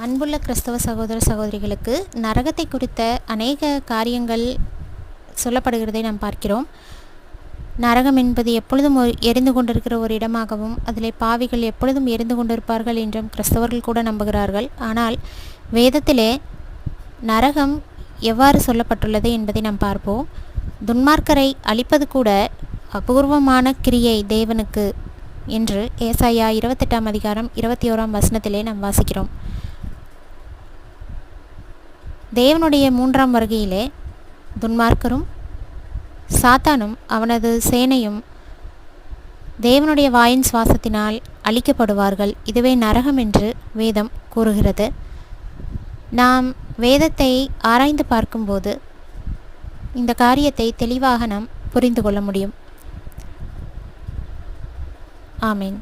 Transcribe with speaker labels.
Speaker 1: அன்புள்ள கிறிஸ்தவ சகோதர சகோதரிகளுக்கு நரகத்தை குறித்த அநேக காரியங்கள் சொல்லப்படுகிறதை நாம் பார்க்கிறோம். நரகம் என்பது எப்பொழுதும் எரிந்து கொண்டிருக்கிற ஒரு இடமாகவும் அதிலே பாவிகள் எப்பொழுதும் எரிந்து கொண்டிருப்பார்கள் என்றும் கிறிஸ்தவர்கள் கூட நம்புகிறார்கள். ஆனால் வேதத்திலே நரகம் எவ்வாறு சொல்லப்பட்டுள்ளது என்பதை நாம் பார்ப்போம். துன்மார்க்கரை அழிப்பது கூட அபூர்வமான கிரியை தேவனுக்கு என்று ஏசாயா 28ஆம் அதிகாரம் 21ஆம் வசனத்திலே நாம் வாசிக்கிறோம். தேவனுடைய 3ஆம் வருகையிலே துன்மார்க்கரும் சாத்தானும் அவனது சேனையும் தேவனுடைய வாயின் சுவாசத்தினால் அழிக்கப்படுவார்கள். இதுவே நரகம் என்று வேதம் கூறுகிறது. நாம் வேதத்தை ஆராய்ந்து பார்க்கும்போது இந்த காரியத்தை தெளிவாக நாம் புரிந்து கொள்ள முடியும். ஆமேன்.